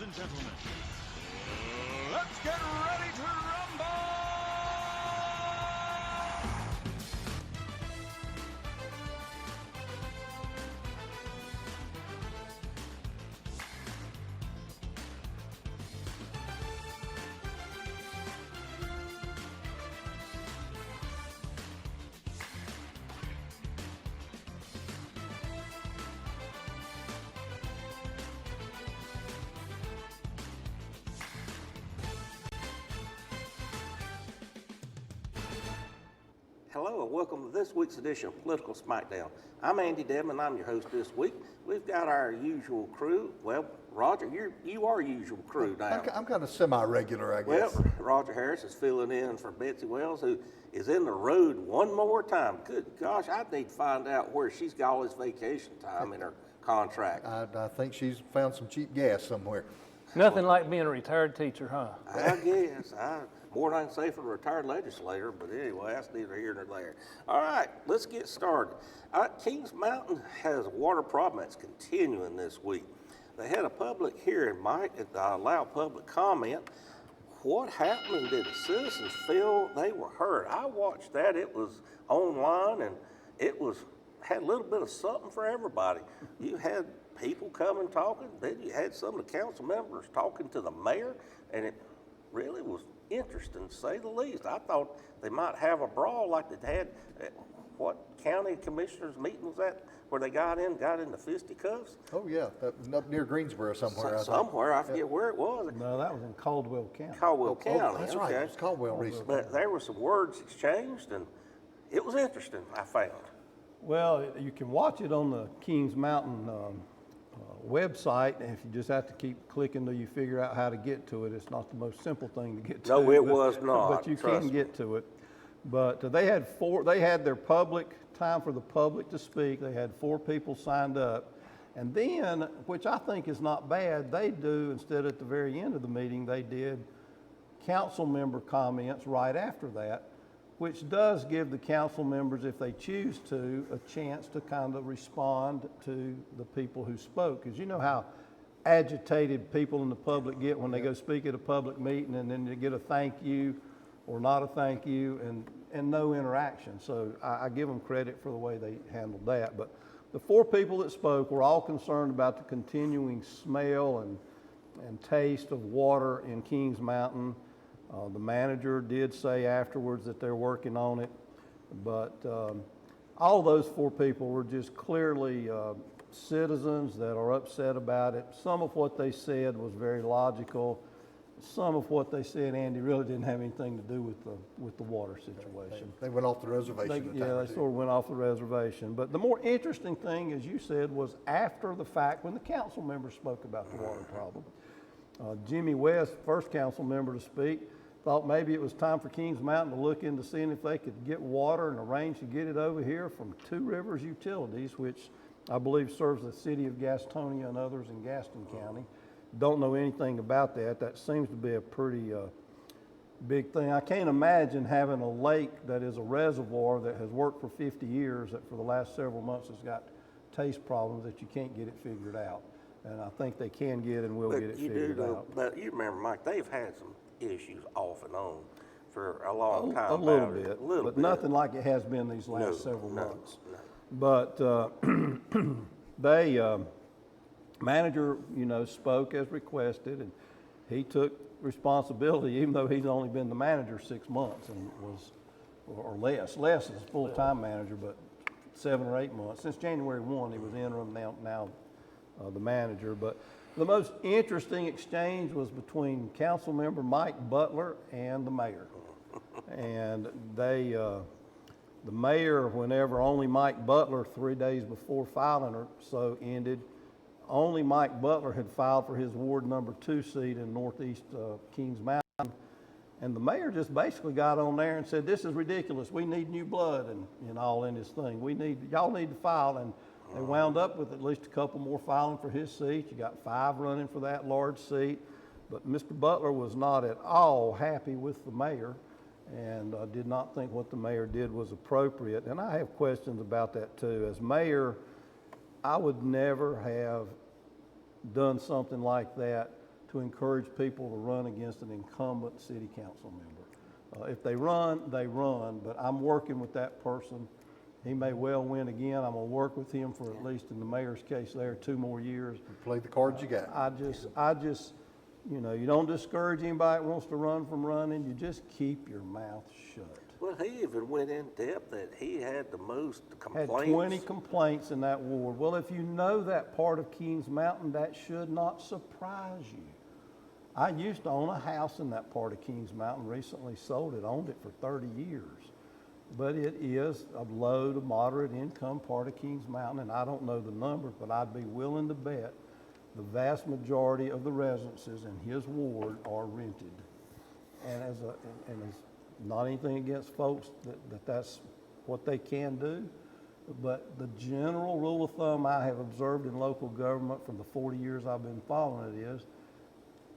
and gentlemen, let's get ready to rumble! Hello and welcome to this week's edition of Political Smackdown. I'm Andy Devin, I'm your host this week. We've got our usual crew. Well, Roger, you are usual crew now. I'm kind of semi-regular, I guess. Well, Roger Harris is filling in for Betsy Wells, who is in the road one more time. Good gosh, I need to find out where she's got all this vacation time in her contract. I think she's found some cheap gas somewhere. Nothing like being a retired teacher, huh? I guess. More than I can say for a retired legislator, but anyway, that's neither here nor there. All right, let's get started. Kings Mountain has a water problem that's continuing this week. They had a public hearing, Mike, that allowed public comment. What happened? Did the citizens feel they were heard? I watched that. It was online, and it had a little bit of something for everybody. You had people coming talking, then you had some of the council members talking to the mayor, and it really was interesting to say the least. I thought they might have a brawl like they had at what county commissioners meeting was that, where they got into fisticuffs? Oh yeah, up near Greensboro somewhere. Somewhere, I forget where it was. No, that was in Caldwell County. Caldwell County, that's okay. right, it was Caldwell recently. But there were some words exchanged, and it was interesting, I found. Well, you can watch it on the Kings Mountain website, and if you just have to keep clicking till you figure out how to get to it, it's not the most simple thing to get to. No, it was not. But you can get to it. But they had their time for the public to speak. They had 4 people signed up. And then, which I think is not bad, they do, instead at the very end of the meeting, they did council member comments right after that, which does give the council members, if they choose to, a chance to kind of respond to the people who spoke. Because you know how agitated people in the public get when they go speak at a public meeting, and then they get a thank you or not a thank you, and no interaction. So I give them credit for the way they handled that. But the 4 people that spoke were all concerned about the continuing smell and taste of water in Kings Mountain. The manager did say afterwards that they're working on it, but all those 4 people were just clearly citizens that are upset about it. Some of what they said was very logical. Some of what they said, Andy, really didn't have anything to do with the water situation. They went off the reservation. They sort of went off the reservation. But the more interesting thing, as you said, was after the fact when the council members spoke about the water problem. Jimmy West, first council member to speak, thought maybe it was time for Kings Mountain to look into seeing if they could get water and arrange to get it over here from Two Rivers Utilities, which I believe serves the city of Gastonia and others in Gaston County. Don't know anything about that. That seems to be a pretty big thing. I can't imagine having a lake that is a reservoir that has worked for 50 years that for the last several months has got taste problems that you can't get it figured out. And I think they can get and will get it figured out. But you remember, Mike, they've had some issues off and on for a long time. A little bit, but nothing like it has been these last several months. No. But they, manager, spoke as requested, and he took responsibility, even though he's only been the manager 6 months and was, or less as a full-time manager, but 7 or 8 months. Since January 1, he was interim, now the manager. But the most interesting exchange was between council member Mike Butler and the mayor. And they, the mayor, whenever only Mike Butler 3 days before filing or so ended, only Mike Butler had filed for his Ward number 2 seat in northeast Kings Mountain. And the mayor just basically got on there and said, "This is ridiculous. We need new blood," and all in his thing. Y'all need to file. And they wound up with at least a couple more filing for his seat. You got 5 running for that large seat. But Mr. Butler was not at all happy with the mayor and did not think what the mayor did was appropriate. And I have questions about that too. As mayor, I would never have done something like that to encourage people to run against an incumbent city council member. If they run, they run, but I'm working with that person. He may well win again. I'm gonna work with him for at least in the mayor's case there, 2 more years. Play the cards you got. I just, you know, you don't discourage anybody that wants to run from running. You just keep your mouth shut. Well, he even went in depth that he had the most complaints. Had 20 complaints in that ward. Well, if you know that part of Kings Mountain, that should not surprise you. I used to own a house in that part of Kings Mountain, recently sold it, owned it for 30 years. But it is a low to moderate income part of Kings Mountain, and I don't know the numbers, but I'd be willing to bet the vast majority of the residences in his ward are rented. And as not anything against folks that's what they can do, but the general rule of thumb I have observed in local government from the 40 years I've been following it is,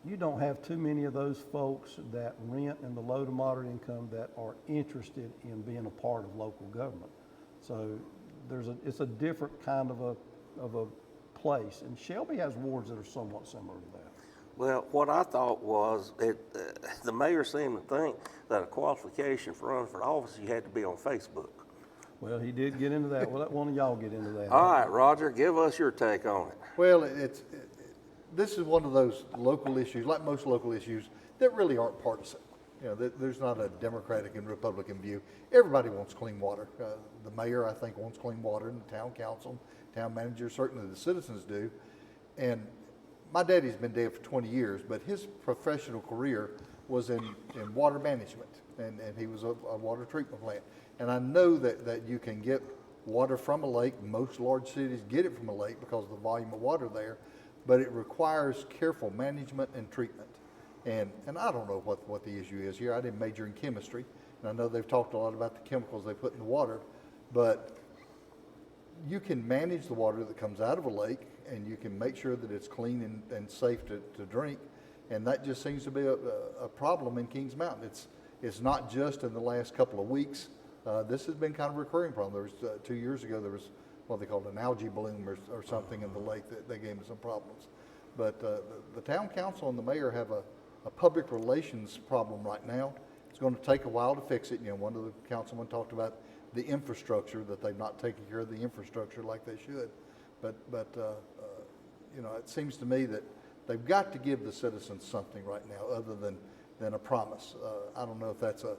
you don't have too many of those folks that rent in the low to moderate income that are interested in being a part of local government. So it's a different kind of a place. And Shelby has wards that are somewhat similar to that. Well, what I thought was the mayor seemed to think that a qualification for running for office, you had to be on Facebook. Well, he did get into that. Well, let one of y'all get into that. All right, Roger, give us your take on it. Well, this is one of those local issues, like most local issues, that really aren't partisan. You know, there's not a Democratic and Republican view. Everybody wants clean water. The mayor, I think, wants clean water, and the town council, town manager, certainly the citizens do. And my daddy's been dead for 20 years, but his professional career was in water management, and he was a water treatment plant. And I know that you can get water from a lake. Most large cities get it from a lake because of the volume of water there, but it requires careful management and treatment. And I don't know what the issue is here. I didn't major in chemistry, and I know they've talked a lot about the chemicals they put in the water, but you can manage the water that comes out of a lake, and you can make sure that it's clean and safe to drink. And that just seems to be a problem in Kings Mountain. It's not just in the last couple of weeks. This has been kind of a recurring problem. There was 2 years ago, there was what they called an algae bloom or something in the lake that they gave me some problems. But the town council and the mayor have a public relations problem right now. It's going to take a while to fix it. You know, one of the councilmen talked about the infrastructure, that they've not taken care of the infrastructure like they should. But you know, it seems to me that they've got to give the citizens something right now other than a promise. I don't know if that's a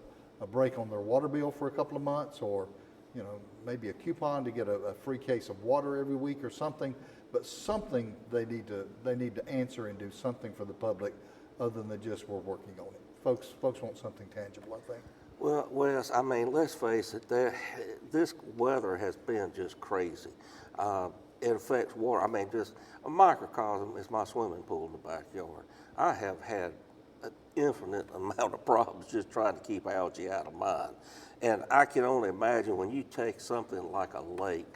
break on their water bill for a couple of months, or you know, maybe a coupon to get a free case of water every week or something. But something they need to answer and do something for the public other than just we're working on it. Folks want something tangible, I think. Well, Wes, I mean, let's face it, this weather has been just crazy. It affects water. I mean, just a microcosm is my swimming pool in the backyard. I have had an infinite amount of problems just trying to keep algae out of mine. And I can only imagine when you take something like a lake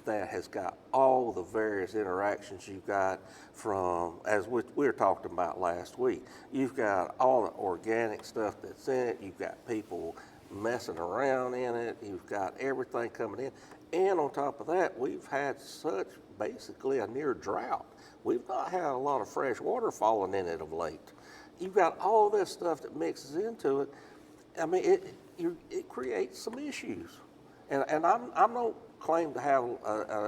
that has got all the various interactions you've got from, as we were talking about last week, you've got all the organic stuff that's in it, you've got people messing around in it, you've got everything coming in, and on top of that, we've had such basically a near drought. We've not had a lot of fresh water falling in it of late. You've got all this stuff that mixes into it. I mean, it creates some issues, and I'm no claim to have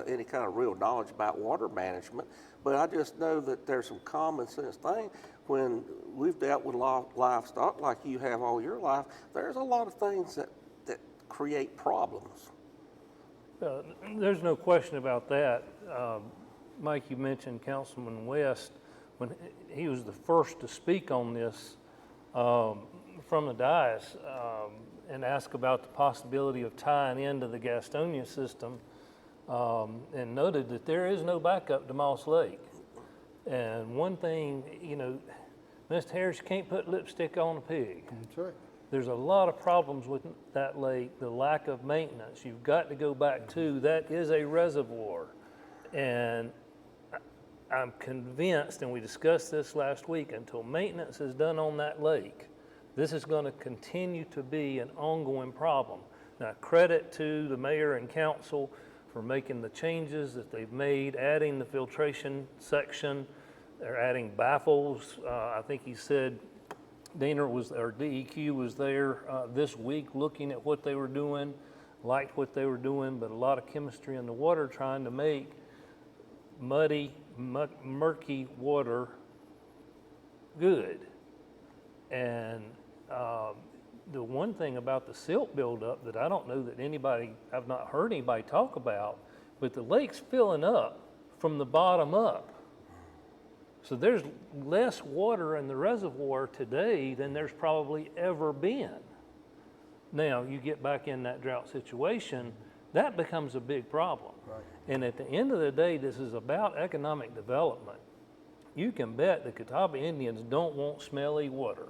any kind of real knowledge about water management, but I just know that there's some common sense thing. When we've dealt with livestock like you have all your life, there's a lot of things that create problems. There's no question about that. Mike, you mentioned Councilman West. When he was the first to speak on this from the dais and ask about the possibility of tying into the Gastonia system, and noted that there is no backup to Moss Lake. And one thing, you know, Mr. Harris, you can't put lipstick on a pig. That's right. There's a lot of problems with that lake, the lack of maintenance. You've got to go back to, that is a reservoir. And I'm convinced, and we discussed this last week, until maintenance is done on that lake, this is going to continue to be an ongoing problem. Now, credit to the mayor and council for making the changes that they've made, adding the filtration section They're adding baffles. I think he said DEQ was there this week looking at what they were doing, liked what they were doing, but a lot of chemistry in the water trying to make muddy, murky water good. And the one thing about the silt buildup that I don't know that I've not heard anybody talk about, but the lake's filling up from the bottom up. So there's less water in the reservoir today than there's probably ever been. Now, you get back in that drought situation, that becomes a big problem. Right. And at the end of the day, this is about economic development. You can bet the Catawba Indians don't want smelly water.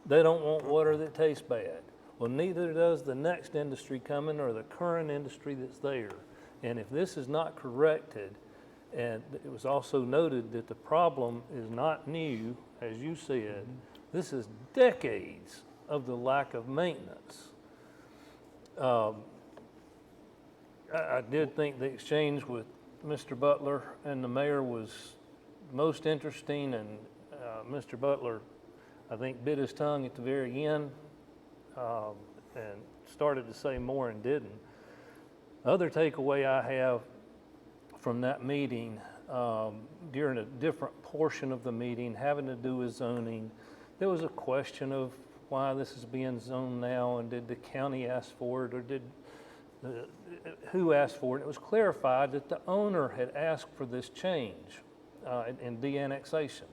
They don't want water that tastes bad. Well, neither does the next industry coming or the current industry that's there. And if this is not corrected, and it was also noted that the problem is not new, as you said, this is decades of the lack of maintenance. I did think the exchange with Mr. Butler and the mayor was most interesting, and Mr. Butler, I think, bit his tongue at the very end and started to say more and didn't. Other takeaway I have from that meeting, during a different portion of the meeting having to do with zoning, there was a question of why this is being zoned now, and did the county ask for it, or who asked for it? It was clarified that the owner had asked for this change in de-annexation.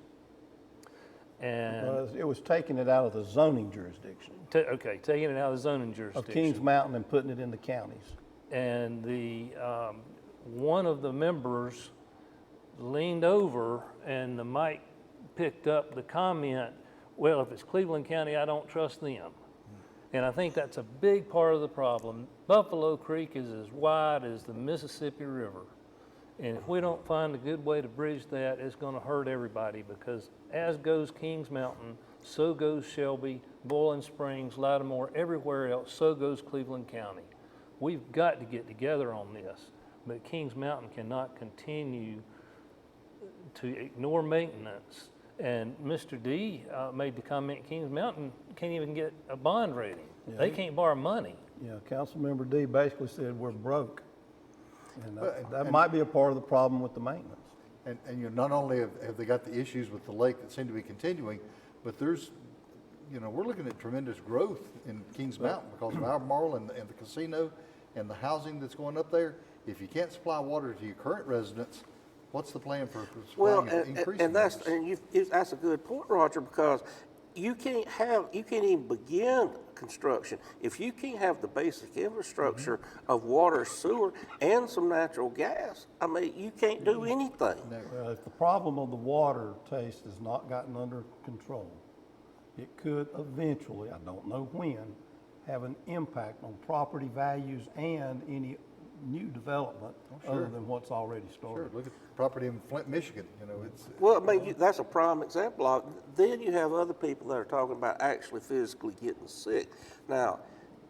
And It was taking it out of the zoning jurisdiction taking it out of the zoning of jurisdiction. Kings Mountain and putting it in the counties. And one of the members leaned over and the mic picked up the comment, well, if it's Cleveland County, I don't trust them. And I think that's a big part of the problem. Buffalo Creek is as wide as the Mississippi River. And if we don't find a good way to bridge that, it's going to hurt everybody, because as goes Kings Mountain, so goes Shelby, Boiling Springs, Lattimore, everywhere else, so goes Cleveland County. We've got to get together on this, but Kings Mountain cannot continue to ignore maintenance. And Mr. D made the comment, Kings Mountain can't even get a bond rating. Yeah. They can't borrow money. Yeah, Councilmember D basically said we're broke. And that might be a part of the problem with the maintenance. And not only have they got the issues with the lake that seem to be continuing, but there's, we're looking at tremendous growth in Kings Mountain because of Albemarle and the casino and the housing that's going up there. If you can't supply water to your current residents, what's the plan for supplying and increasing? That's a good point, Roger, because you can't even begin construction if you can't have the basic infrastructure of water, sewer, and some natural gas. I mean, you can't do anything. Well, if the problem of the water taste has not gotten under control, it could eventually, I don't know when, have an impact on property values and any new development other than what's already started. Sure, look at the property in Flint, Michigan, it's. Well, I mean, that's a prime example of it. Then you have other people that are talking about actually physically getting sick. Now,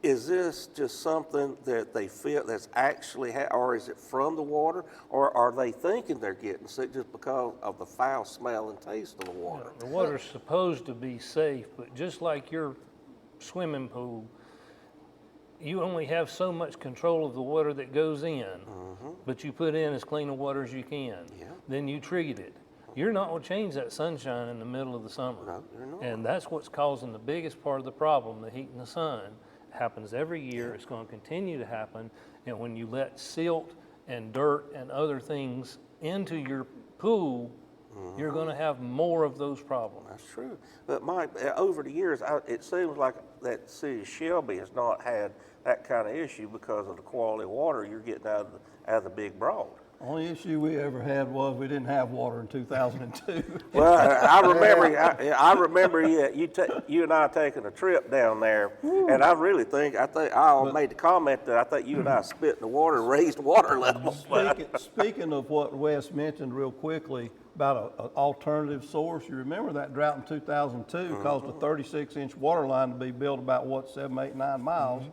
is this just something that they feel that's actually, or is it from the water, or are they thinking they're getting sick just because of the foul smell and taste of the water? The water's supposed to be safe, but just like your swimming pool, you only have so much control of the water that goes in, but you put in as clean a water as you can. Yeah. Then you treat it. You're not going to change that sunshine in the middle of the summer. No, you're not. And that's what's causing the biggest part of the problem, the heat and the sun. It happens every year. It's going to continue to happen. And when you let silt and dirt and other things into your pool, you're going to have more of those problems. That's true. But Mike, over the years, it seems like that city of Shelby has not had that kind of issue because of the quality of water you're getting out of the Big Broad. Only issue we ever had was we didn't have water in 2002. Well, I remember. I remember you and I taking a trip down there, and I think I made the comment that I think you and I spit in the water and raised water levels. Speaking of what Wes mentioned real quickly about an alternative source, you remember that drought in 2002 caused a 36-inch water line to be built about 7, 8, 9 miles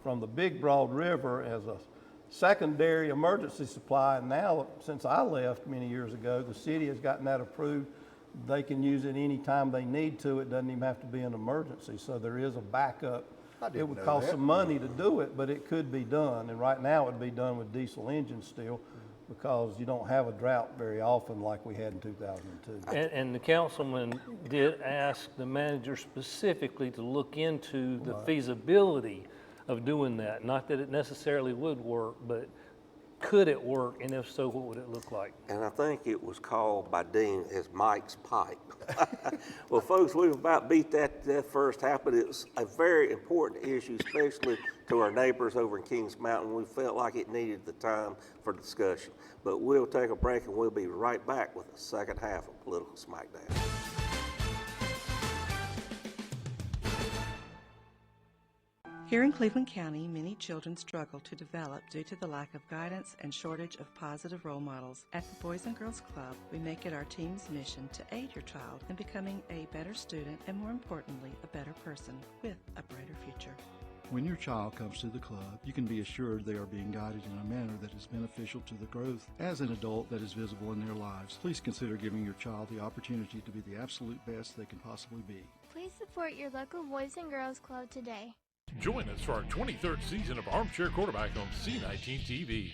from the Big Broad River as secondary emergency supply. And now, since I left many years ago, the city has gotten that approved. They can use it any time they need to. It doesn't even have to be an emergency. So there is a backup. I didn't It would know cost that. some money to do it, but it could be done. And right now it'd be done with diesel engines still, because you don't have a drought very often like we had in 2002. And the councilman did ask the manager specifically to look into the feasibility of doing that. Not that it necessarily would work, but could it work, and if so, what would it look like? And I think it was called by Dean as Mike's Pipe. Well, folks, we've about beat that first half, but it's a very important issue, especially to our neighbors over in Kings Mountain. We felt like it needed the time for discussion. But we'll take a break, and we'll be right back with the second half of Political Smackdown. Here in Cleveland County, many children struggle to develop due to the lack of guidance and shortage of positive role models. At the Boys and Girls Club, we make it our team's mission to aid your child in becoming a better student and, more importantly, a better person with a brighter future. When your child comes to the club, you can be assured they are being guided in a manner that is beneficial to the growth as an adult that is visible in their lives. Please consider giving your child the opportunity to be the absolute best they can possibly be. Please support your local Boys and Girls Club today. Join us for our 23rd season of Armchair Quarterback on C19 TV.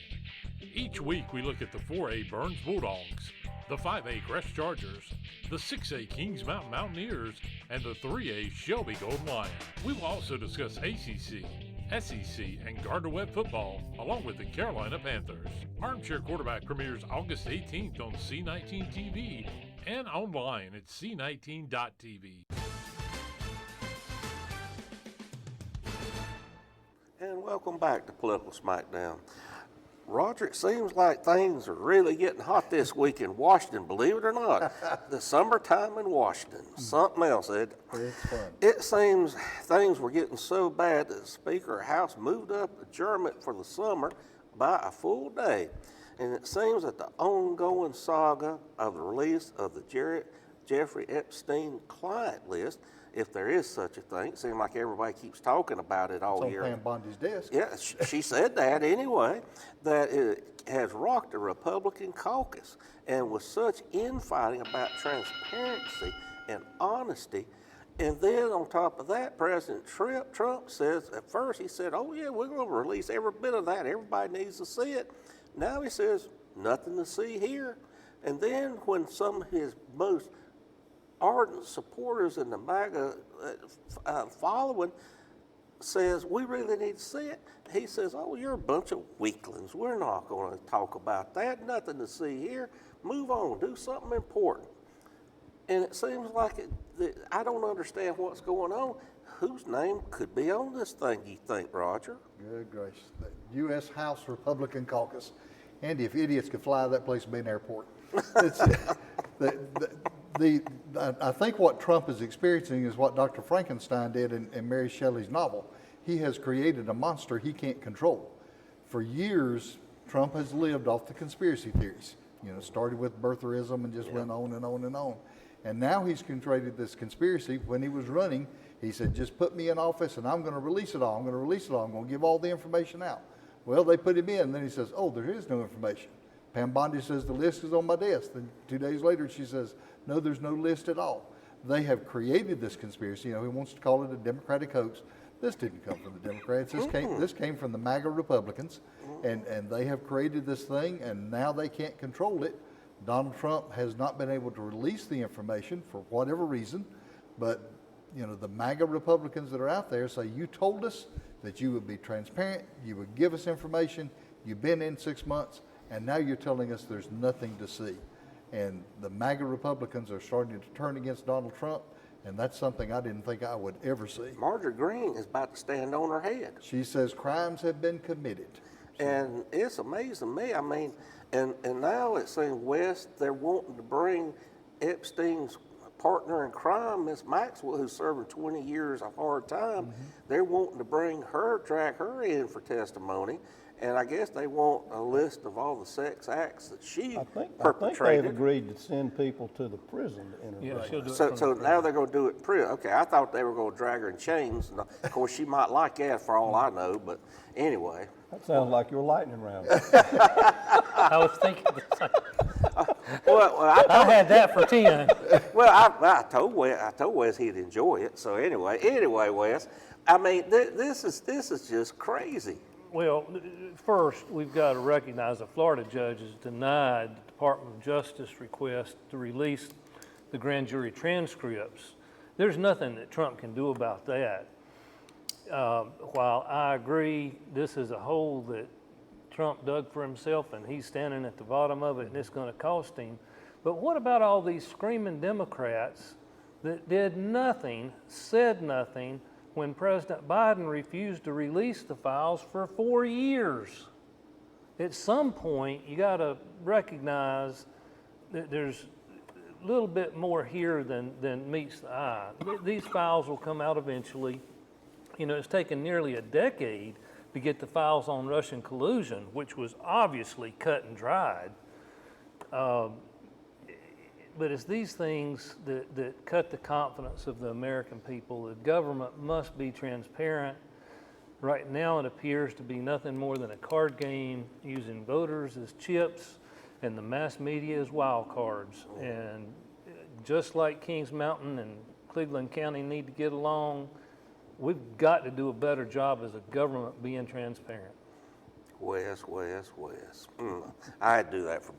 Each week we look at the 4A Burns Bulldogs, the 5A Crest Chargers, the 6A Kings Mountain Mountaineers, and the 3A Shelby Golden Lion. We will also discuss ACC, SEC, and Gardner-Webb football, along with the Carolina Panthers. Armchair Quarterback premieres August 18th on C19 TV and online at c19.tv. And welcome back to Political Smackdown. Roger, it seems like things are really getting hot this week in Washington, believe it or not. The summertime in Washington, something else. It's fun. It seems things were getting so bad that the Speaker of the House moved up adjournment for the summer by a full day. And it seems that the ongoing saga of the release of the Jeffrey Epstein client list, if there is such a thing, it seems like everybody keeps talking about it all It's on year. Pam Bondi's desk. Yeah, she said that anyway, that it has rocked the Republican caucus. And with such infighting about transparency and honesty, and then on top of that, President Trump says, at first he said, oh yeah, we're going to release every bit of that. Everybody needs to see it. Now he says, nothing to see here. And then when some of his most ardent supporters in the MAGA following says, we really need to see it, he says, oh, you're a bunch of weaklings. We're not going to talk about that. Nothing to see here. Move on. Do something important. And it seems like I don't understand what's going on. Whose name could be on this thing, you think, Roger? Good gracious. The U.S. House Republican Caucus. Andy, if idiots could fly, that place would be an airport. It's, I think what Trump is experiencing is what Dr. Frankenstein did in Mary Shelley's novel. He has created a monster he can't control. For years, Trump has lived off the conspiracy theories. You know, started with birtherism and just went on and on and on. And now he's created this conspiracy. When he was running, he said, just put me in office and I'm going to release it all. I'm going to release it all. I'm going to give all the information out. Well, they put him in, and then he says, oh, there is no information. Pam Bondi says, the list is on my desk. Then 2 days later, she says, no, there's no list at all. They have created this conspiracy. You know, he wants to call it a Democratic hoax. This didn't come from the Democrats. This came from the MAGA Republicans, and they have created this thing, and now they can't control it. Donald Trump has not been able to release the information for whatever reason, but you know, the MAGA Republicans that are out there say, you told us that you would be transparent, you would give us information, you've been in 6 months, and now you're telling us there's nothing to see. And the MAGA Republicans are starting to turn against Donald Trump, and that's something I didn't think I would ever see. Marjorie Greene is about to stand on her head. She says crimes have been committed. And it's amazing me. I mean, and now it seems West, they're wanting to bring Epstein's partner in crime, Miss Maxwell, who's serving 20 years of hard time, they're wanting to drag her in for testimony. And I guess they want a list of all the sex acts that she I think perpetrated. they've agreed to send people to the prison to interview. Yeah, she'll do it So, from so the now they're going to do it in prison. Okay, I thought they were going to drag her in chains. And of course, she might like that for all I know. But anyway, That sounds like your lightning round. I was thinking the same. well, I had that for 10. well, I told Wes he'd enjoy it. So anyway, Wes, I mean, this is just crazy. Well, first, we've got to recognize the Florida judge has denied the Department of Justice request to release the grand jury transcripts. There's nothing that Trump can do about that. While I agree this is a hole that Trump dug for himself and he's standing at the bottom of it and it's going to cost him, but what about all these screaming Democrats that did nothing, said nothing, when President Biden refused to release the files for 4 years? At some point, you got to recognize that there's a little bit more here than meets the eye. These files will come out eventually. You know, it's taken nearly a decade to get the files on Russian collusion, which was obviously cut and dried. But it's these things that cut the confidence of the American people. The government must be transparent. Right now it appears to be nothing more than a card game using voters as chips and the mass media as wild cards. And just like Kings Mountain and Cleveland County need to get along, we've got to do a better job as a government being transparent. Wes. I had to do that for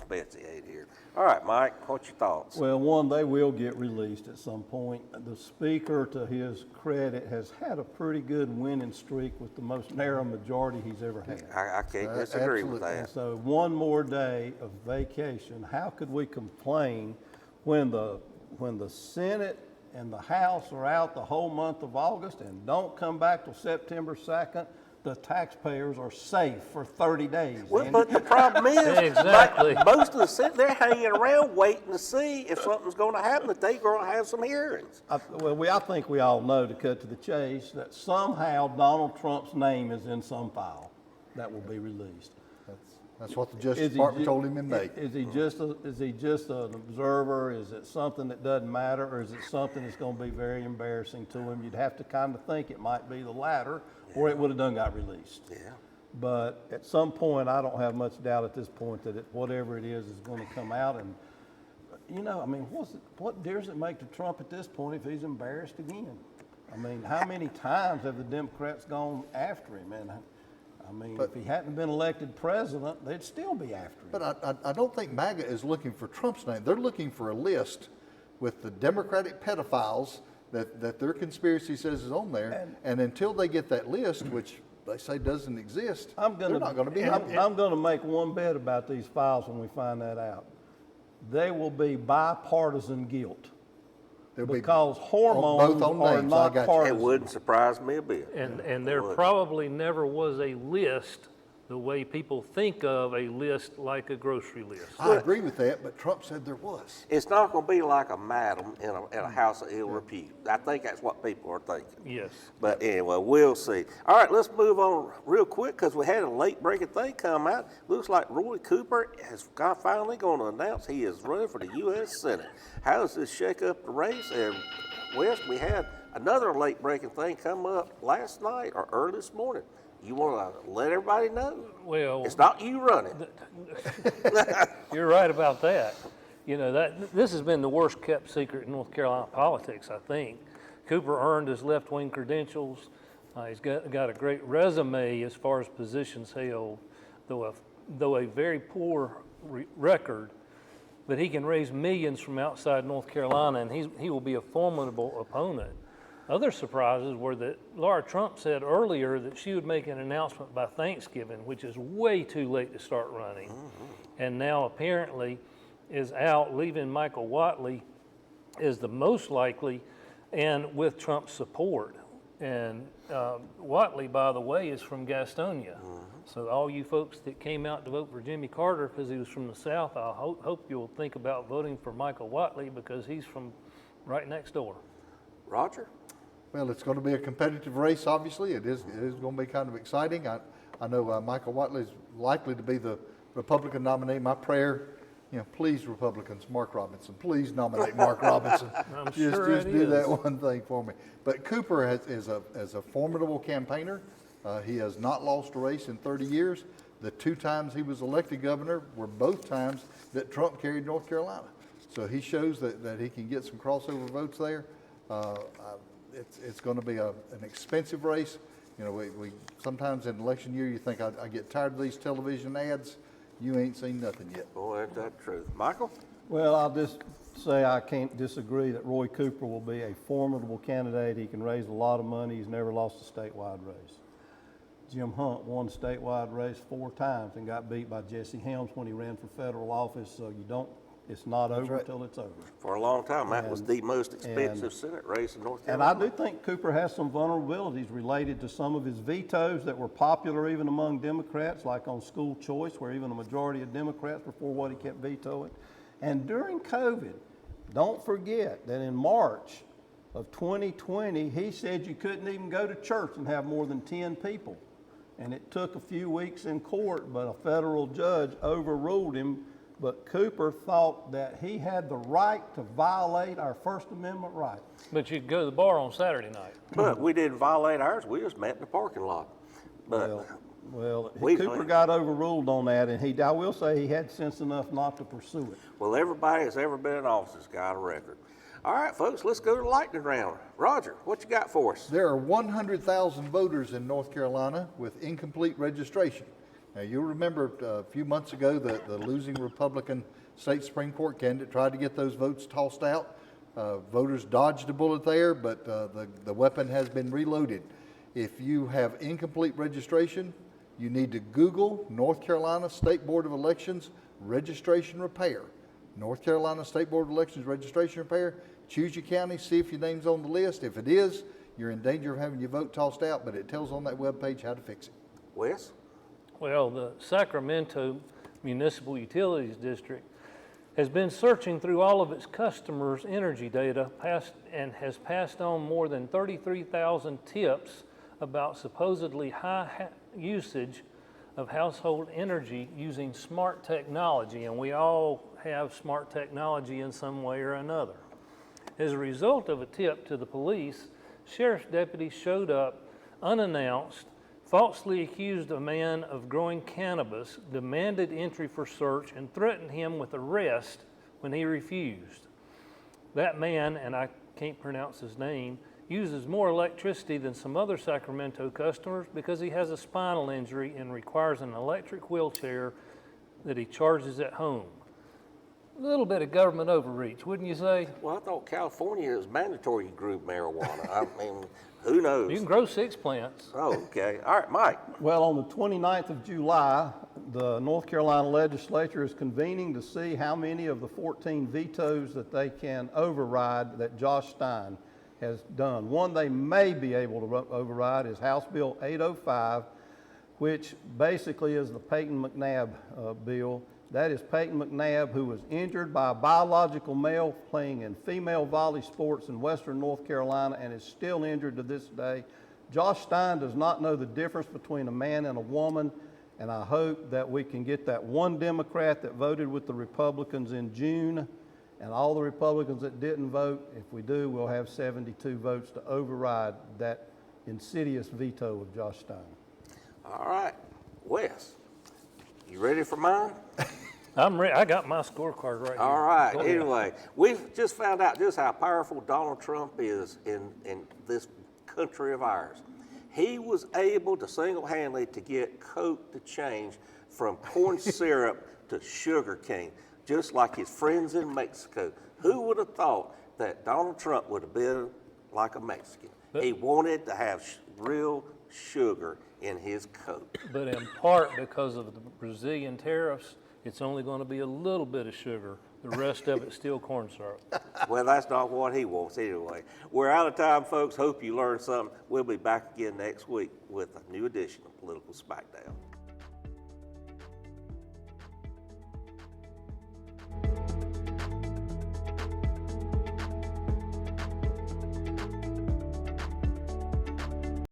Betsy ain't here. All right, Mike, what's your thoughts? Well, one, they will get released at some point. The speaker, to his credit, has had a pretty good winning streak with the most narrow majority he's ever had. I can't disagree with absolutely. that. And so one more day of vacation, how could we complain when the Senate and the House are out the whole month of August and don't come back till September 2nd? The taxpayers are safe for 30 days. Well, but the problem is, Exactly. most of the Senate, they're hanging around waiting to see if something's going to happen, that they're going to have some hearings. I think we all know, to cut to the chase, that somehow Donald Trump's name is in some file that will be released. That's what the Justice Department told him in May. Is he just an observer? Is it something that doesn't matter, or is it something that's going to be very embarrassing to him? You'd have to kind of think it might be the latter, or it would have got released. Yeah. But at some point, I don't have much doubt at this point that whatever it is going to come out. And you know, I mean, what difference does it make to Trump at this point if he's embarrassed again? I mean, how many times have the Democrats gone after him? And I mean, if he hadn't been elected president, they'd still be after him. But I don't think MAGA is looking for Trump's name. They're looking for a list with the Democratic pedophiles that their conspiracy says is on there. And until they get that list, which they say doesn't exist, they're not going to be happy. I'm going to make one bet about these files when we find that out. They will be bipartisan guilt. Because hormones are not partisan. It wouldn't surprise me a bit. And there probably never was a list the way people think of a list like a grocery list. I agree with that, but Trump said there was. It's not going to be like a madam in a house of ill repute. I think that's what people are thinking. Yes. But anyway, we'll see. All right, let's move on real quick because we had a late-breaking thing come out. Looks like Roy Cooper is finally going to announce he is running for the U.S. Senate. How does this shake up the race? And, Wes, we had another late-breaking thing come up last night or early this morning. You want to let everybody know? Well, it's not you running. You're right about that. You know, this has been the worst kept secret in North Carolina politics, I think. Cooper earned his left-wing credentials. He's got a great resume as far as positions held, though a very poor record. But he can raise millions from outside North Carolina, and he will be a formidable opponent. Other surprises were that Laura Trump said earlier that she would make an announcement by Thanksgiving, which is way too late to start running. And now apparently is out, leaving Michael Whatley is the most likely, and with Trump's support. And Whatley, by the way, is from Gastonia. So all you folks that came out to vote for Jimmy Carter because he was from the South, I hope you'll think about voting for Michael Whatley because he's from right next door. Roger? Well, it's going to be a competitive race, obviously. It is going to be kind of exciting. I know Michael Whiteley is likely to be the Republican nominee. My prayer, please, Republicans, Mark Robinson, please nominate Mark Robinson. I'm just sure just it do is. that one thing for me. But Cooper is a formidable campaigner. He has not lost a race in 30 years. The 2 times he was elected governor were both times that Trump carried North Carolina. So he shows that he can get some crossover votes there. It's going to be an expensive race. We sometimes in election year you think I get tired of these television ads. You ain't seen nothing yet. Boy, ain't that true. Michael? Well, I'll just say I can't disagree that Roy Cooper will be a formidable candidate. He can raise a lot of money. He's never lost a statewide race. Jim Hunt won a statewide race 4 times and got beat by Jesse Helms when he ran for federal office. So it's not over until it's over. For a long time, that was the most expensive Senate race in North And Carolina. I do think Cooper has some vulnerabilities related to some of his vetoes that were popular even among Democrats, like on school choice, where even a majority of Democrats were for what he kept vetoing. And during COVID, don't forget that in March of 2020, he said you couldn't even go to church and have more than 10 people. And it took a few weeks in court, but a federal judge overruled him. But Cooper thought that he had the right to violate our First Amendment right. But you could go to the bar on Saturday night. But we didn't violate ours. We just met in the parking lot. But Cooper got overruled on that, and I will say he had sense enough not to pursue it. Well, everybody that's ever been in office has got a record. All right, folks, let's go to the lightning round. Roger, what you got for us? There are 100,000 voters in North Carolina with incomplete registration. Now, you'll remember a few months ago the losing Republican state Supreme Court candidate tried to get those votes tossed out. Voters dodged a bullet there, but the weapon has been reloaded. If you have incomplete registration, you need to Google North Carolina State Board of Elections registration repair. North Carolina State Board of Elections registration repair. Choose your county, see if your name's on the list. If it is, you're in danger of having your vote tossed out, but it tells on that webpage how to fix it. Wes? Well, the Sacramento Municipal Utilities District has been searching through all of its customers' energy data and has passed on more than 33,000 tips about supposedly high usage of household energy using smart technology, and we all have smart technology in some way or another. As a result of a tip to the police, sheriff's deputies showed up unannounced, falsely accused a man of growing cannabis, demanded entry for search, and threatened him with arrest when he refused. That man, and I can't pronounce his name, uses more electricity than some other Sacramento customers because he has a spinal injury and requires an electric wheelchair that he charges at home. A little bit of government overreach, wouldn't you say? Well, I thought California is mandatory you grew marijuana. I mean, who knows? You can grow 6 plants. Oh, okay. All right, Mike. Well, on the 29th of July, the North Carolina legislature is convening to see how many of the 14 vetoes that they can override that Josh Stein has done. One they may be able to override is House Bill 805, which basically is the Peyton McNabb bill. That is Peyton McNabb, who was injured by a biological male playing in female volley sports in western North Carolina and is still injured to this day. Josh Stein does not know the difference between a man and a woman, and I hope that we can get that one Democrat that voted with the Republicans in June and all the Republicans that didn't vote. If we do, we'll have 72 votes to override that insidious veto of Josh Stein. All right, Wes, you ready for mine? I'm ready. I got my scorecard right here. All right. Go ahead. Anyway, we've just found out just how powerful Donald Trump is in this country of ours. He was able to single-handedly to get Coke to change from corn syrup to sugar cane, just like his friends in Mexico. Who would have thought that Donald Trump would have been like a Mexican? He wanted to have real sugar in his Coke. But in part because of the Brazilian tariffs, it's only going to be a little bit of sugar. The rest of it's still corn syrup. Well, that's not what he wants anyway. We're out of time, folks. Hope you learned something. We'll be back again next week with a new edition of Political Smackdown.